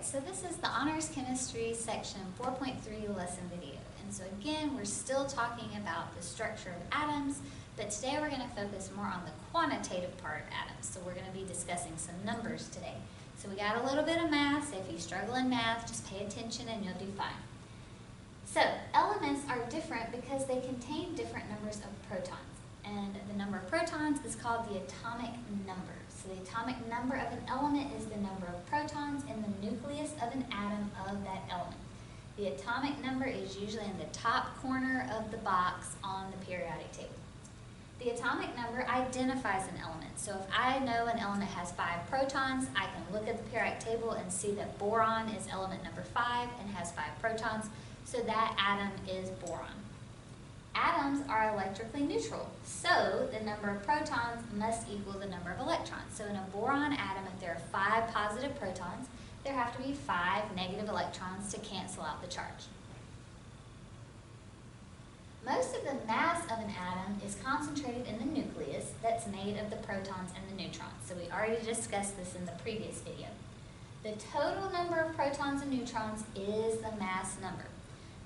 So this is the Honors Chemistry section 4.3 lesson video. And so again, we're still talking about the structure of atoms, but today we're going to focus more on the quantitative part of atoms. So we're going to be discussing some numbers today. So we got a little bit of math, so if you struggle in math, just pay attention and you'll do fine. So elements are different because they contain different numbers of protons. And the number of protons is called the atomic number. So the atomic number of an element is the number of protons in the nucleus of an atom of that element. The atomic number is usually in the top corner of the box on the periodic table. The atomic number identifies an element. So if I know an element has 5 protons, I can look at the periodic table and see that boron is element number 5 and has 5 protons. So that atom is boron. Atoms are electrically neutral, so the number of protons must equal the number of electrons. So in a boron atom, if there are 5 positive protons, there have to be 5 negative electrons to cancel out the charge. Most of the mass of an atom is concentrated in the nucleus that's made of the protons and the neutrons. So we already discussed this in the previous video. The total number of protons and neutrons is the mass number.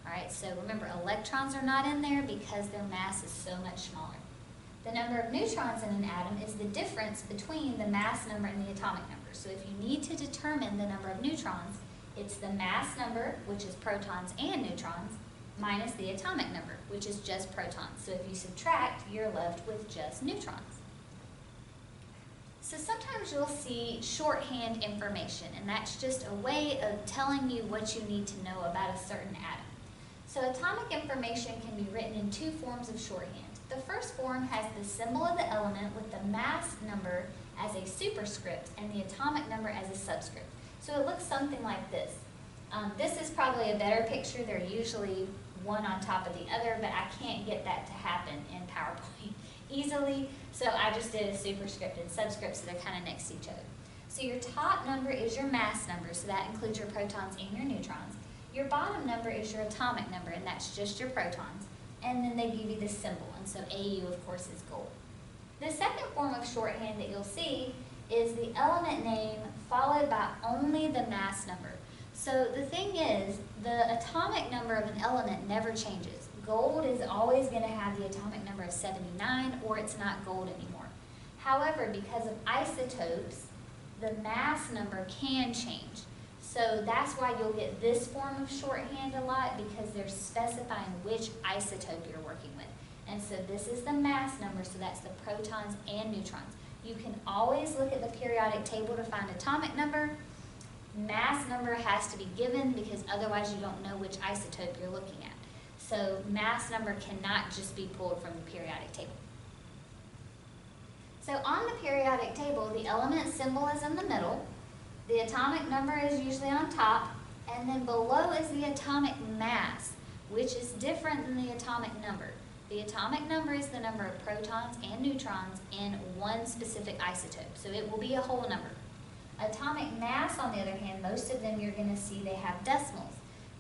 Alright, so remember, electrons are not in there because their mass is so much smaller. The number of neutrons in an atom is the difference between the mass number and the atomic number. So if you need to determine the number of neutrons, it's the mass number, which is protons and neutrons, minus the atomic number, which is just protons. So if you subtract, you're left with just neutrons. So sometimes you'll see shorthand information, and that's just a way of telling you what you need to know about a certain atom. So atomic information can be written in 2 forms of shorthand. The first form has the symbol of the element with the mass number as a superscript and the atomic number as a subscript. So it looks something like this. This is probably a better picture. They're usually one on top of the other, but I can't get that to happen in PowerPoint easily, so I just did a superscript and subscript, so they're kind of next to each other. So your top number is your mass number, so that includes your protons and your neutrons. Your bottom number is your atomic number, and that's just your protons. And then they give you this symbol, and so AU, of course, is gold. The second form of shorthand that you'll see is the element name followed by only the mass number. So the thing is, the atomic number of an element never changes. Gold is always going to have the atomic number of 79, or it's not gold anymore. However, because of isotopes, the mass number can change. So that's why you'll get this form of shorthand a lot, because they're specifying which isotope you're working with. And so this is the mass number, so that's the protons and neutrons. You can always look at the periodic table to find atomic number. Mass number has to be given because otherwise you don't know which isotope you're looking at. So mass number cannot just be pulled from the periodic table. So on the periodic table, the element symbol is in the middle. The atomic number is usually on top, and then below is the atomic mass, which is different than the atomic number. The atomic number is the number of protons and neutrons in one specific isotope, so it will be a whole number. Atomic mass, on the other hand, most of them you're going to see they have decimals.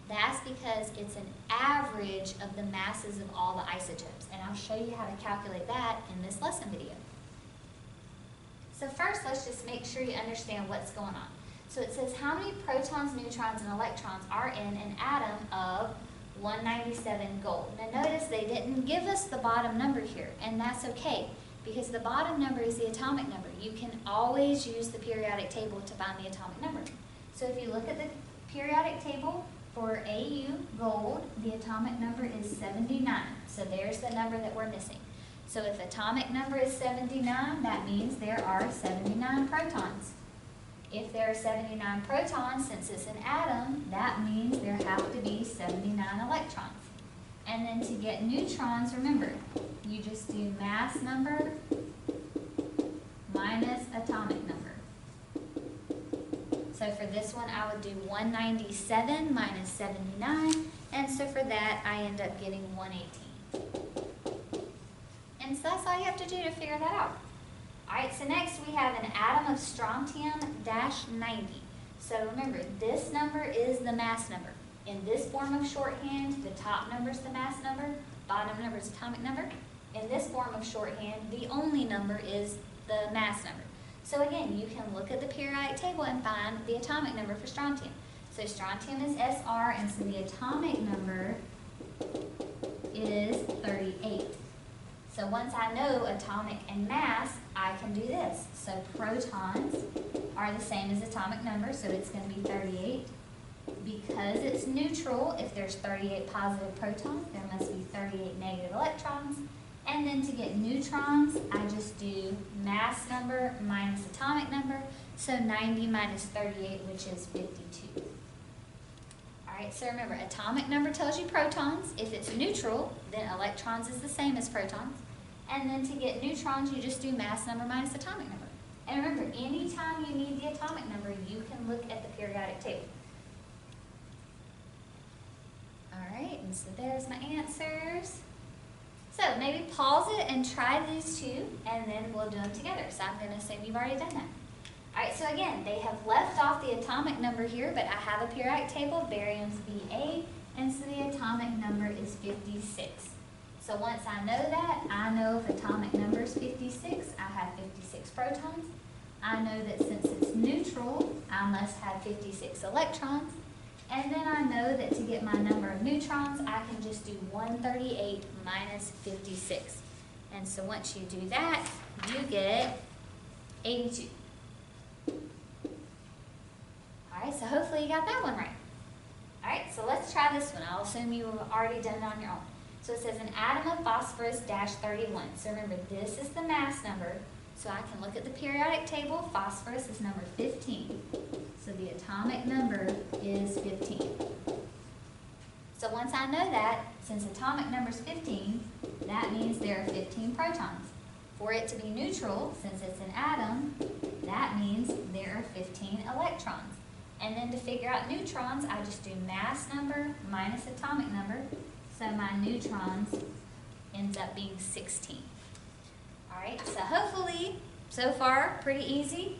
That's because it's an average of the masses of all the isotopes, and I'll show you how to calculate that in this lesson video. So first, let's just make sure you understand what's going on. So it says how many protons, neutrons, and electrons are in an atom of 197 gold. Now notice they didn't give us the bottom number here, and that's okay, because the bottom number is the atomic number. You can always use the periodic table to find the atomic number. So if you look at the periodic table for AU gold, the atomic number is 79. So there's the number that we're missing. So if atomic number is 79, that means there are 79 protons. If there are 79 protons, since it's an atom, that means there have to be 79 electrons. And then to get neutrons, remember, you just do mass number minus atomic number. So for this one, I would do 197 minus 79, and so for that, I end up getting 118. And so that's all you have to do to figure that out. Alright, so next we have an atom of strontium-90. So remember, this number is the mass number. In this form of shorthand, the top number is the mass number, bottom number is atomic number. In this form of shorthand, the only number is the mass number. So again, you can look at the periodic table and find the atomic number for strontium. So strontium is Sr, and so the atomic number is 38. So once I know atomic and mass, I can do this. So protons are the same as atomic number, so it's going to be 38. Because it's neutral, if there's 38 positive protons, there must be 38 negative electrons. And then to get neutrons, I just do mass number minus atomic number. So 90 minus 38, which is 52. Alright, so remember, atomic number tells you protons. If it's neutral, then electrons is the same as protons. And then to get neutrons, you just do mass number minus atomic number. And remember, anytime you need the atomic number, you can look at the periodic table. Alright, and so there's my answers. So maybe pause it and try these two, and then we'll do them together. So I'm going to assume you've already done that. Alright, so again, they have left off the atomic number here, but I have a periodic table, barium's Ba, and so the atomic number is 56. So once I know that, I know if atomic number is 56, I have 56 protons. I know that since it's neutral, I must have 56 electrons. And then I know that to get my number of neutrons, I can just do 138 minus 56. And so once you do that, you get 82. Alright, so hopefully you got that one right. Alright, so let's try this one. I'll assume you've already done it on your own. So it says an atom of phosphorus dash 31. So remember, this is the mass number. So I can look at the periodic table. Phosphorus is number 15. So the atomic number is 15. So once I know that, since atomic number is 15, that means there are 15 protons. For it to be neutral, since it's an atom, that means there are 15 electrons. And then to figure out neutrons, I just do mass number minus atomic number. So my neutrons ends up being 16. Alright, so hopefully, so far, pretty easy.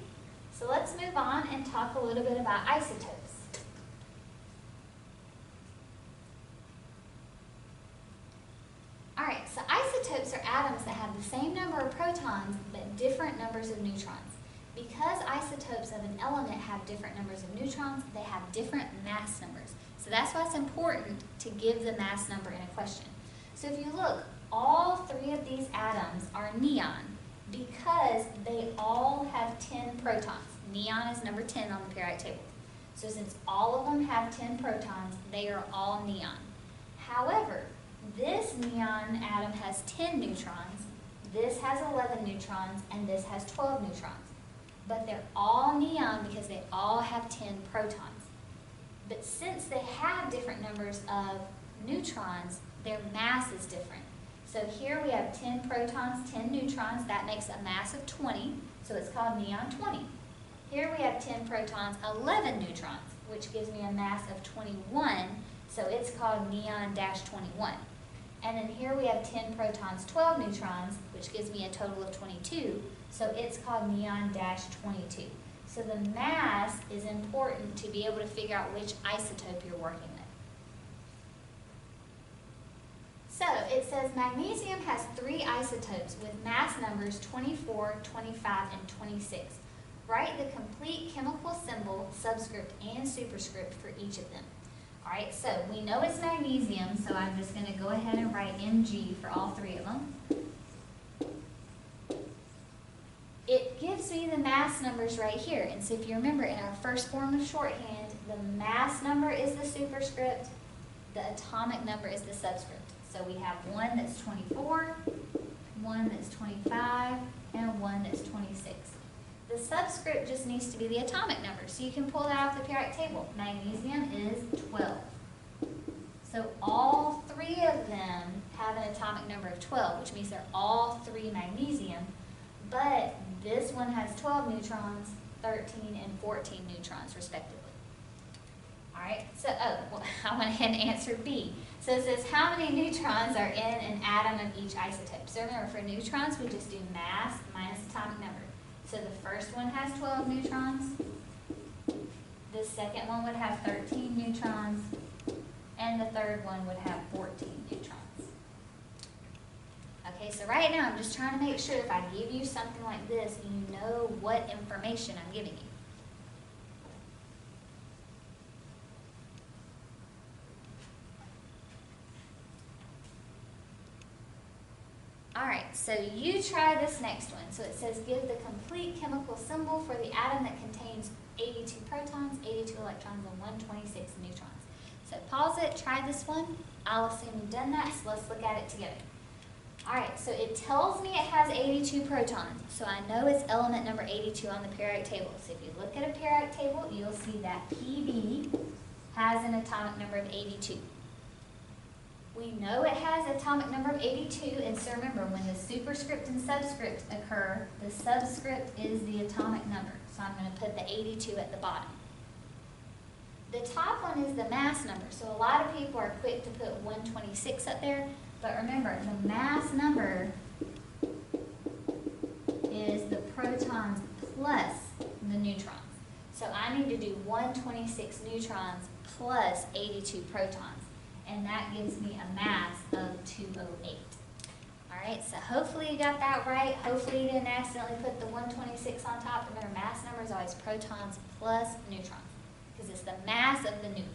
So let's move on and talk a little bit about isotopes. Alright, so isotopes are atoms that have the same number of protons but different numbers of neutrons. Because isotopes of an element have different numbers of neutrons, they have different mass numbers. So that's why it's important to give the mass number in a question. So if you look, all three of these atoms are neon because they all have 10 protons. Neon is number 10 on the periodic table. So since all of them have 10 protons, they are all neon. However, this neon atom has 10 neutrons, this has 11 neutrons, and this has 12 neutrons. But they're all neon because they all have 10 protons. But since they have different numbers of neutrons, their mass is different. So here we have 10 protons, 10 neutrons, that makes a mass of 20, so it's called neon 20. Here we have 10 protons, 11 neutrons, which gives me a mass of 21, so it's called neon-21. And then here we have 10 protons, 12 neutrons, which gives me a total of 22, so it's called neon-22. So the mass is important to be able to figure out which isotope you're working with. So it says magnesium has 3 isotopes with mass numbers 24, 25, and 26. Write the complete chemical symbol, subscript, and superscript for each of them. Alright, so we know it's magnesium, so I'm just going to go ahead and write Mg for all 3 of them. It gives me the mass numbers right here. And so if you remember, in our first form of shorthand, the mass number is the superscript, the atomic number is the subscript. So we have one that's 24, one that's 25, and one that's 26. The subscript just needs to be the atomic number, so you can pull that off the periodic table. Magnesium is 12. So all 3 of them have an atomic number of 12, which means they're all 3 magnesium, but this one has 12 neutrons, 13, and 14 neutrons, respectively. Alright, so, I went ahead and answered B. So it says, how many neutrons are in an atom of each isotope? So remember, for neutrons, we just do mass minus atomic number. So the first one has 12 neutrons, the second one would have 13 neutrons, and the third one would have 14 neutrons. Okay, so right now I'm just trying to make sure if I give you something like this, you know what information I'm giving you. Alright, so you try this next one. So it says give the complete chemical symbol for the atom that contains 82 protons, 82 electrons, and 126 neutrons. So pause it, try this one. I'll assume you've done that, so let's look at it together. Alright, so it tells me it has 82 protons, so I know it's element number 82 on the periodic table. So if you look at a periodic table, you'll see that PB has an atomic number of 82. We know it has an atomic number of 82, and so remember, when the superscript and subscript occur, the subscript is the atomic number. So I'm going to put the 82 at the bottom. The top one is the mass number, so a lot of people are quick to put 126 up there, but remember, the mass number is the protons plus the neutrons. So I need to do 126 neutrons plus 82 protons, and that gives me a mass of 208. Alright, so hopefully you got that right. Hopefully you didn't accidentally put the 126 on top. Remember, mass number is always protons plus neutrons, because it's the mass of the nucleus.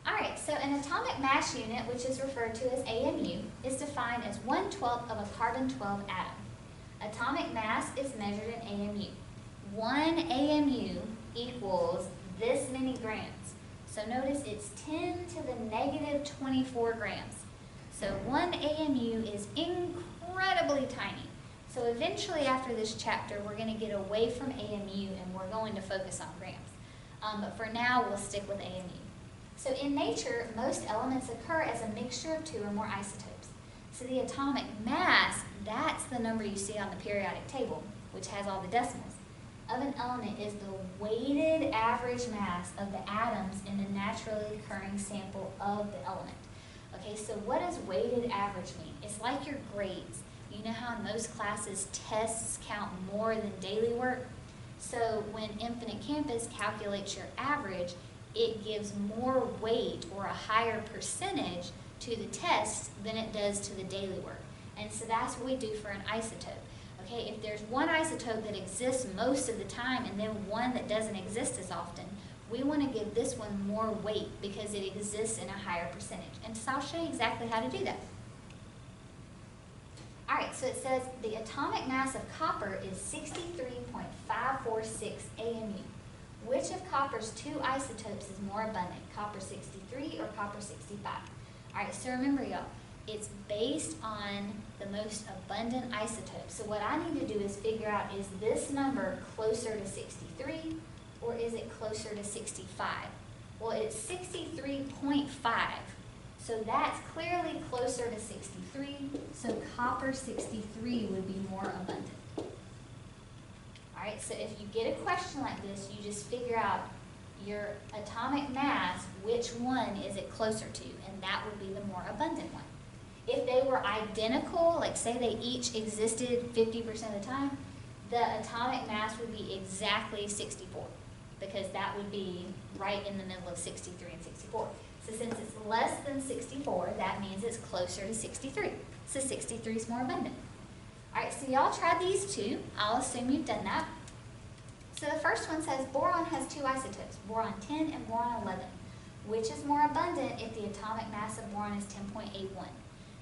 Alright, so an atomic mass unit, which is referred to as AMU, is defined as 1/12 of a carbon-12 atom. Atomic mass is measured in AMU. 1 AMU equals this many grams. So notice it's 10 to the negative 24 grams. So 1 AMU is incredibly tiny. So eventually after this chapter, we're going to get away from AMU and we're going to focus on grams. But for now, we'll stick with AMU. So in nature, most elements occur as a mixture of 2 or more isotopes. So the atomic mass, that's the number you see on the periodic table, which has all the decimals, of an element is the weighted average mass of the atoms in a naturally occurring sample of the element. Okay, so what does weighted average mean? It's like your grades. You know how in most classes tests count more than daily work? So when Infinite Campus calculates your average, it gives more weight or a higher percentage to the test than it does to the daily work. And so that's what we do for an isotope. Okay, if there's one isotope that exists most of the time and then one that doesn't exist as often, we want to give this one more weight because it exists in a higher percentage. And so I'll show you exactly how to do that. Alright, so it says the atomic mass of copper is 63.546 AMU. Which of copper's 2 isotopes is more abundant, copper 63 or copper 65? Alright, so remember y'all, it's based on the most abundant isotope. So what I need to do is figure out, is this number closer to 63 or is it closer to 65? Well, it's 63.5. So that's clearly closer to 63. So copper 63 would be more abundant. Alright, so if you get a question like this, you just figure out your atomic mass, which one is it closer to, and that would be the more abundant one. If they were identical, like say they each existed 50% of the time, the atomic mass would be exactly 64, because that would be right in the middle of 63 and 64. So since it's less than 64, that means it's closer to 63. So 63 is more abundant. Alright, so y'all tried these two. I'll assume you've done that. So the first one says boron has 2 isotopes, boron 10 and boron 11. Which is more abundant if the atomic mass of boron is 10.81?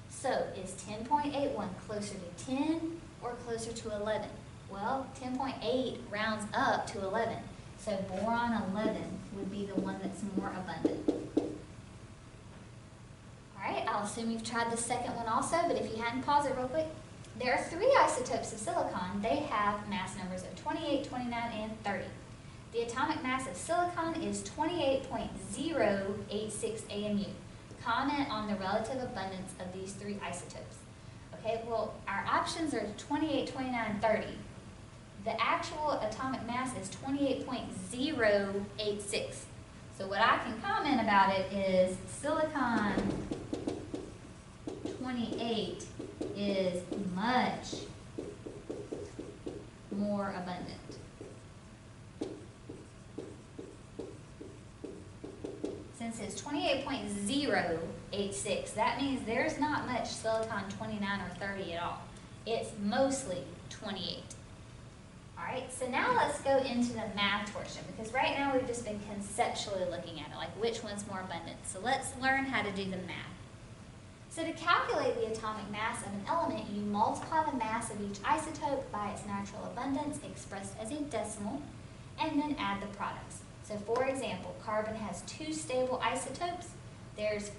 So is 10.81 closer to 10 or closer to 11? Well, 10.8 rounds up to 11. So boron 11 would be the one that's more abundant. Alright, I'll assume you've tried the second one also, but if you hadn't, pause it real quick. There are 3 isotopes of silicon. They have mass numbers of 28, 29, and 30. The atomic mass of silicon is 28.086 AMU. Comment on the relative abundance of these 3 isotopes. Okay, well, our options are 28, 29, and 30. The actual atomic mass is 28.086. So what I can comment about it is silicon 28 is much more abundant. Since it's 28.086, that means there's not much silicon 29 or 30 at all. It's mostly 28. All right, so now let's go into the math portion, because right now we've just been conceptually looking at it, like which one's more abundant. So let's learn how to do the math. So to calculate the atomic mass of an element, you multiply the mass of each isotope by its natural abundance, expressed as a decimal, and then add the products. So for example, carbon has 2 stable isotopes. There's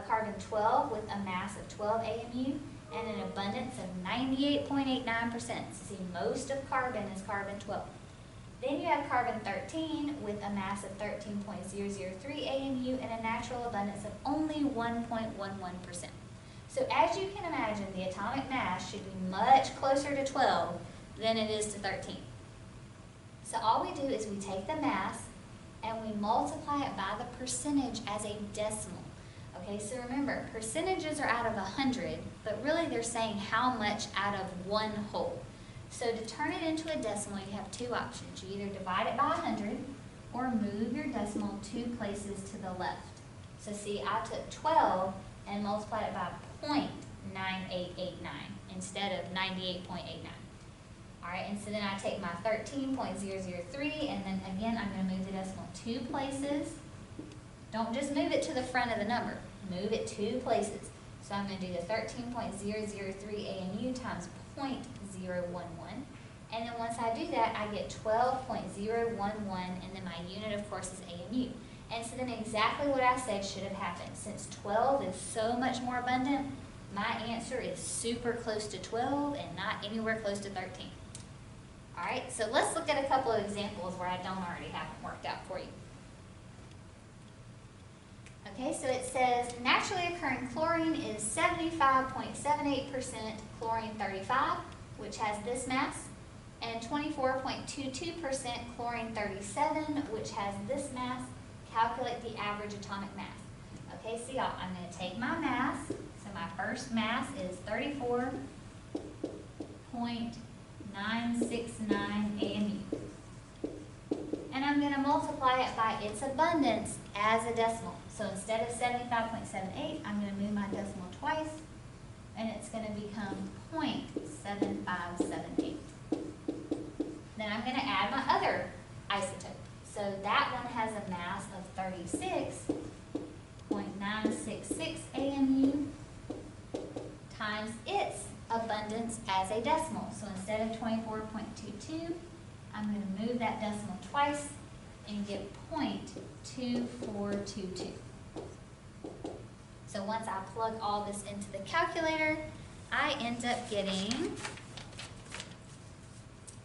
carbon 12 with a mass of 12 AMU and an abundance of 98.89%. So see, most of carbon is carbon 12. Then you have carbon 13 with a mass of 13.003 AMU and a natural abundance of only 1.11%. So as you can imagine, the atomic mass should be much closer to 12 than it is to 13. So all we do is we take the mass and we multiply it by the percentage as a decimal. Okay, so remember, percentages are out of 100, but really they're saying how much out of one whole. So to turn it into a decimal, you have 2 options. You either divide it by 100 or move your decimal 2 places to the left. So see, I took 12 and multiplied it by 0.9889 instead of 98.89. All right, and so then I take my 13.003, and then again, I'm going to move the decimal 2 places. Don't just move it to the front of the number. Move it 2 places. So I'm going to do the 13.003 AMU times 0.011. And then once I do that, I get 12.011, and then my unit, of course, is AMU. And so then exactly what I said should have happened. Since 12 is so much more abundant, my answer is super close to 12 and not anywhere close to 13. All right, so let's look at a couple of examples where I don't already have them worked out for you. Okay, so it says naturally occurring chlorine is 75.78% chlorine 35, which has this mass, and 24.22% chlorine 37, which has this mass. Calculate the average atomic mass. Okay, so y'all, I'm going to take my mass. So my first mass is 34.969 AMU. And I'm going to multiply it by its abundance as a decimal. So instead of 75.78, I'm going to move my decimal twice, and it's going to become 0.7578. Then I'm going to add my other isotope. So that one has a mass of 36.966 AMU times its abundance as a decimal. So instead of 24.22, I'm going to move that decimal twice and get 0.2422. So once I plug all this into the calculator, I end up getting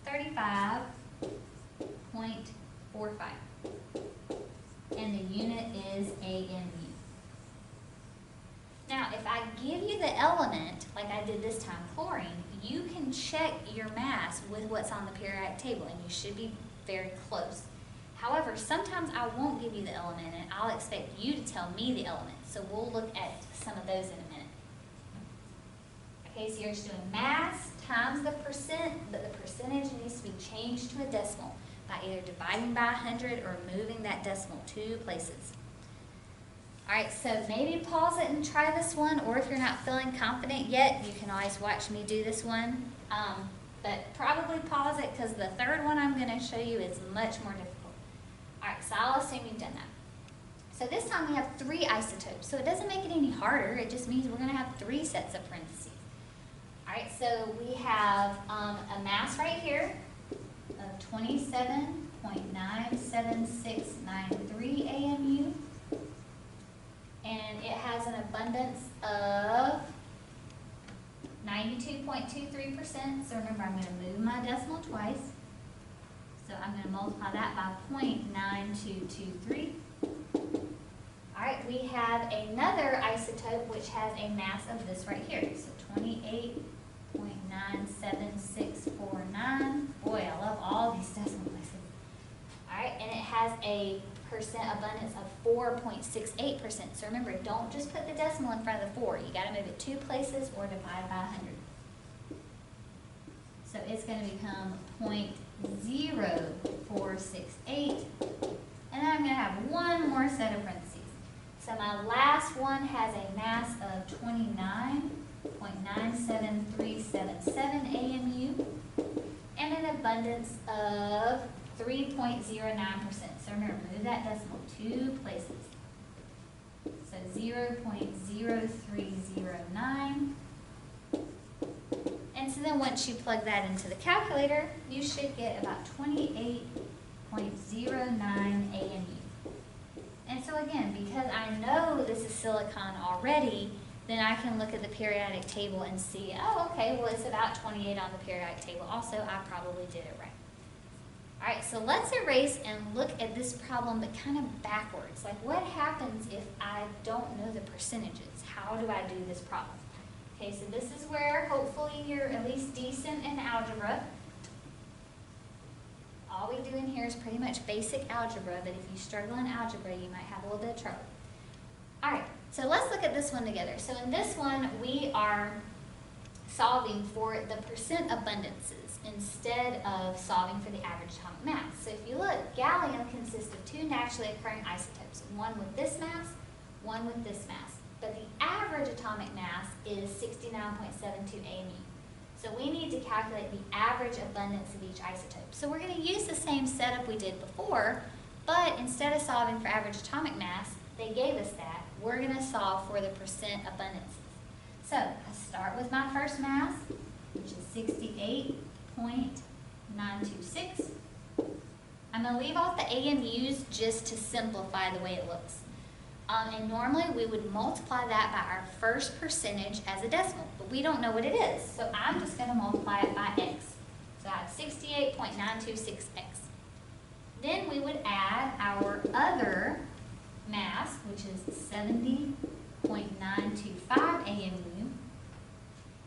35.45. And the unit is AMU. Now, if I give you the element, like I did this time, chlorine, you can check your mass with what's on the periodic table, and you should be very close. However, sometimes I won't give you the element, and I'll expect you to tell me the element. So we'll look at some of those in a minute. Okay, so you're just doing mass times the percent, but the percentage needs to be changed to a decimal by either dividing by 100 or moving that decimal 2 places. All right, so maybe pause it and try this one, or if you're not feeling confident yet, you can always watch me do this one. But probably pause it, because the third one I'm going to show you is much more difficult. All right, so I'll assume you've done that. So this time we have 3 isotopes, so it doesn't make it any harder. It just means we're going to have 3 sets of parentheses. All right, so we have a mass right here of 27.97693 AMU, and it has an abundance of 92.23%. So remember, I'm going to move my decimal twice. So I'm going to multiply that by 0.9223. All right, we have another isotope which has a mass of this right here. So 28.97649. Boy, I love all these decimal places. All right, and it has a percent abundance of 4.68%. So remember, don't just put the decimal in front of the 4. You got to move it 2 places or divide by 100. So it's going to become 0.0468. And then I'm going to have one more set of parentheses. So my last one has a mass of 29.97377 AMU and an abundance of 3.09%. So remember, move that decimal 2 places. So 0.0309. And so then once you plug that into the calculator, you should get about 28.09 AMU. And so again, because I know this is silicon already, then I can look at the periodic table and see, oh, okay, well, it's about 28 on the periodic table. Also, I probably did it right. All right, so let's erase and look at this problem, but kind of backwards. Like, what happens if I don't know the percentages? How do I do this problem? Okay, so this is where hopefully you're at least decent in algebra. All we do in here is pretty much basic algebra, but if you struggle in algebra, you might have a little bit of trouble. All right, so let's look at this one together. So in this one, we are solving for the percent abundances instead of solving for the average atomic mass. So if you look, gallium consists of 2 naturally occurring isotopes, one with this mass, one with this mass. But the average atomic mass is 69.72 AMU. So we need to calculate the average abundance of each isotope. So we're going to use the same setup we did before, but instead of solving for average atomic mass, they gave us that. We're going to solve for the percent abundances. So I start with my first mass, which is 68.926. I'm going to leave off the AMUs just to simplify the way it looks. And normally we would multiply that by our first percentage as a decimal, but we don't know what it is. So I'm just going to multiply it by x. So I have 68.926x. Then we would add our other mass, which is 70.925 AMU.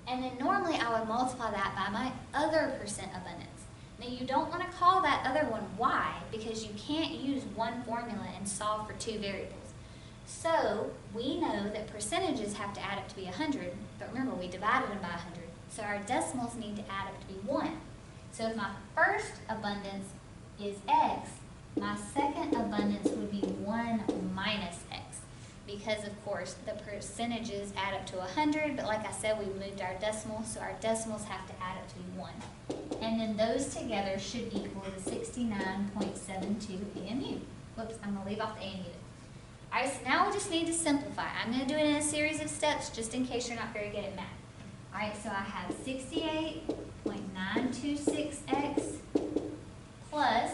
And then normally I would multiply that by my other percent abundance. Now you don't want to call that other one y because you can't use one formula and solve for 2 variables. So we know that percentages have to add up to be 100, but remember we divided them by 100. So our decimals need to add up to be 1. So if my first abundance is x, my second abundance would be 1 minus x. Because of course the percentages add up to 100, but like I said, we moved our decimals, so our decimals have to add up to be 1. And then those together should equal the 69.72 AMU. Whoops, I'm going to leave off the AMU. All right, so now we just need to simplify. I'm going to do it in a series of steps just in case you're not very good at math. All right, so I have 68.926x plus,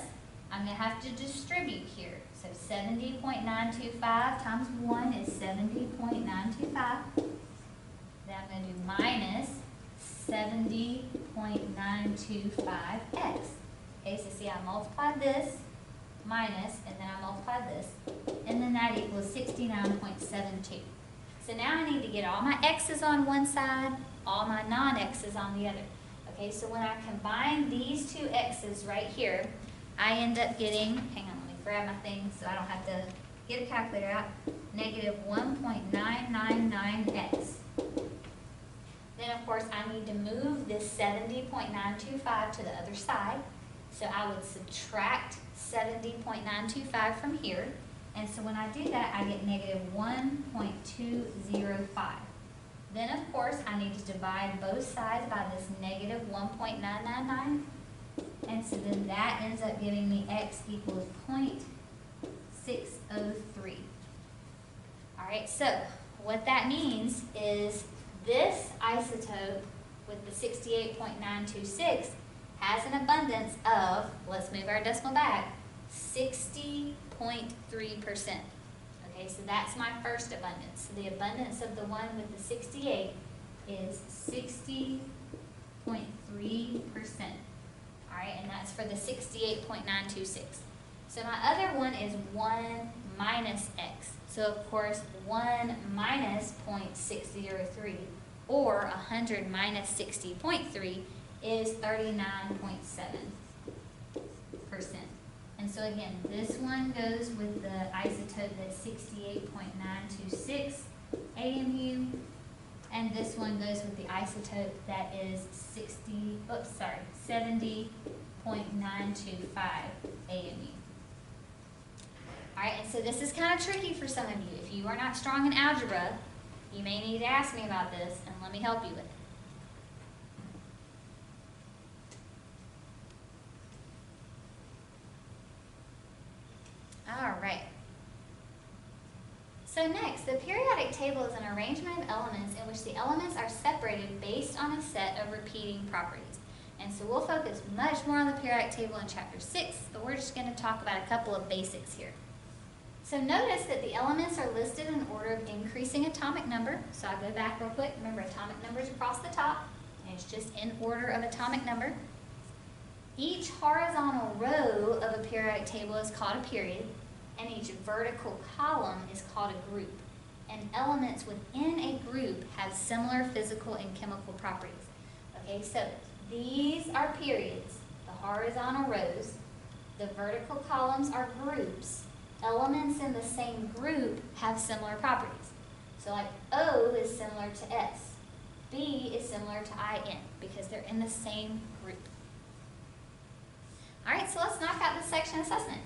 I'm going to have to distribute here. So 70.925 times 1 is 70.925. Then I'm going to do minus 70.925x. Okay, so see, I multiplied this, minus, and then I multiply this, and then that equals 69.72. So now I need to get all my x's on one side, all my non-x's on the other. Okay, so when I combine these 2 x's right here, I end up getting, hang on, let me grab my thing so I don't have to get a calculator out, negative 1.999x. Then of course I need to move this 70.925 to the other side. So I would subtract 70.925 from here. And so when I do that, I get negative 1.205. Then of course I need to divide both sides by this negative 1.999. And so then that ends up giving me x equals 0.603. All right, so what that means is this isotope with the 68.926 has an abundance of, let's move our decimal back, 60.3%. Okay, so that's my first abundance. So the abundance of the one with the 68 is 60.3%. All right, and that's for the 68.926. So my other one is 1 minus x. So of course, 1 minus 0.603, or 100 minus 60.3 is 39.7%. And so again, this one goes with the isotope that's 68.926 AMU, and this one goes with the isotope that is 70.925 AMU. All right, and so this is kind of tricky for some of you. If you are not strong in algebra, you may need to ask me about this, and let me help you with it. All right. So next, the periodic table is an arrangement of elements in which the elements are separated based on a set of repeating properties. And so we'll focus much more on the periodic table in chapter 6, but we're just going to talk about a couple of basics here. So notice that the elements are listed in order of increasing atomic number. So I'll go back real quick. Remember, atomic number is across the top, and it's just in order of atomic number. Each horizontal row of a periodic table is called a period, and each vertical column is called a group. And elements within a group have similar physical and chemical properties. Okay, so these are periods, the horizontal rows. The vertical columns are groups. Elements in the same group have similar properties. So like O is similar to S. B is similar to IN because they're in the same group. All right, so let's knock out this section assessment.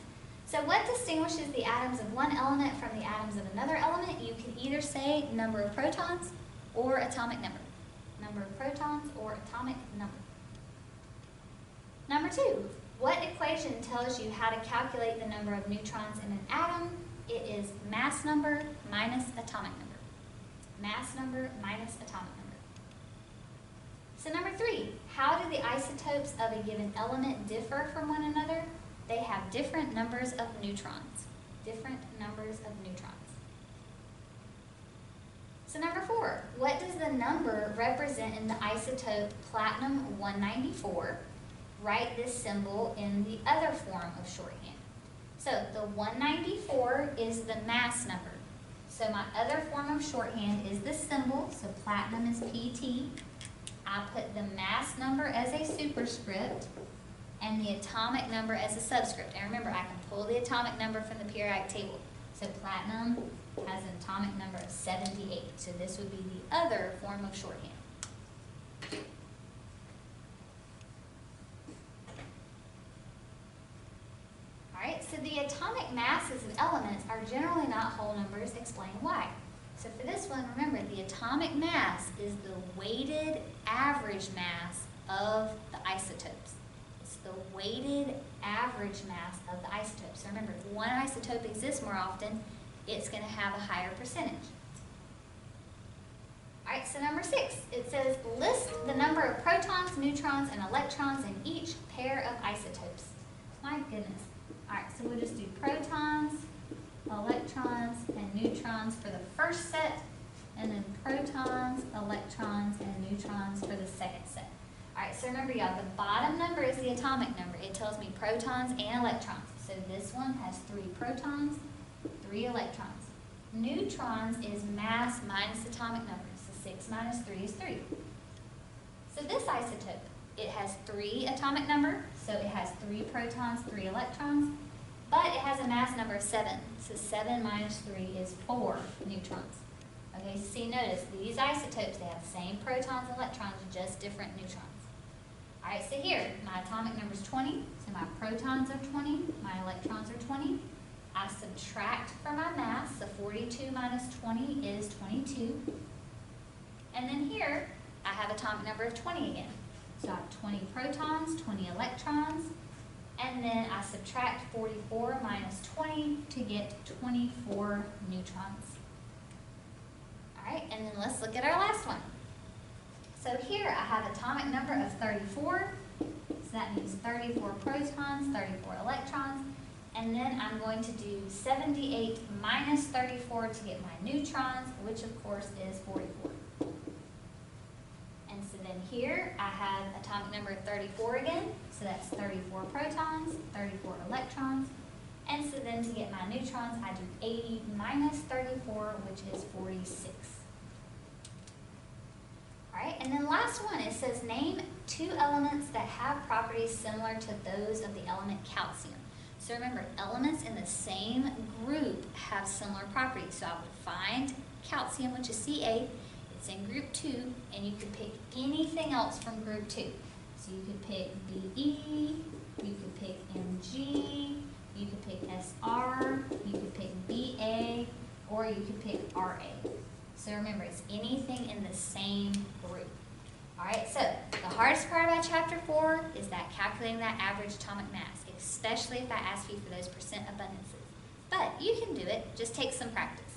So what distinguishes the atoms of one element from the atoms of another element? You can either say number of protons or atomic number. Number of protons or atomic number. Number 2, what equation tells you how to calculate the number of neutrons in an atom? It is mass number minus atomic number. Mass number minus atomic number. So number 3, how do the isotopes of a given element differ from one another? They have different numbers of neutrons. Different numbers of neutrons. So number 4, what does the number represent in the isotope platinum 194? Write this symbol in the other form of shorthand. So the 194 is the mass number. So my other form of shorthand is this symbol, so platinum is PT. I put the mass number as a superscript and the atomic number as a subscript. And remember, I can pull the atomic number from the periodic table. So platinum has an atomic number of 78. So this would be the other form of shorthand. Alright, so the atomic masses of elements are generally not whole numbers. Explain why. So for this one, remember, the atomic mass is the weighted average mass of the isotopes. It's the weighted average mass of the isotopes. So remember, if one isotope exists more often, it's going to have a higher percentage. Alright, so number 6, it says list the number of protons, neutrons, and electrons in each pair of isotopes. My goodness. Alright, so we'll just do protons, electrons, and neutrons for the first set, and then protons, electrons, and neutrons for the second set. Alright, so remember y'all, the bottom number is the atomic number. It tells me protons and electrons. So this one has 3 protons, 3 electrons. Neutrons is mass minus atomic number. So 6 minus 3 is 3. So this isotope, it has 3 atomic number, so it has 3 protons, 3 electrons, but it has a mass number of 7. So 7 minus 3 is 4 neutrons. Okay, so see, notice these isotopes, they have the same protons and electrons, just different neutrons. Alright, so here, my atomic number is 20, so my protons are 20, my electrons are 20. I subtract from my mass, so 42 minus 20 is 22. And then here, I have atomic number of 20 again. So I have 20 protons, 20 electrons, and then I subtract 44 minus 20 to get 24 neutrons. Alright, and then let's look at our last one. So here I have atomic number of 34, so that means 34 protons, 34 electrons, and then I'm going to do 78 minus 34 to get my neutrons, which of course is 44. And so then here I have atomic number of 34 again, so that's 34 protons, 34 electrons, and so then to get my neutrons I do 80 minus 34, which is 46. Alright, and then last one, it says name 2 elements that have properties similar to those of the element calcium. So remember, elements in the same group have similar properties. So I would find calcium, which is Ca, it's in group 2, and you could pick anything else from group 2. So you could pick Be, you could pick Mg, you could pick Sr, you could pick Ba, or you could pick Ra. So remember, it's anything in the same group. Alright, so the hardest part about chapter 4 is that calculating that average atomic mass, especially if I ask you for those percent abundances. can do it, just take some practice.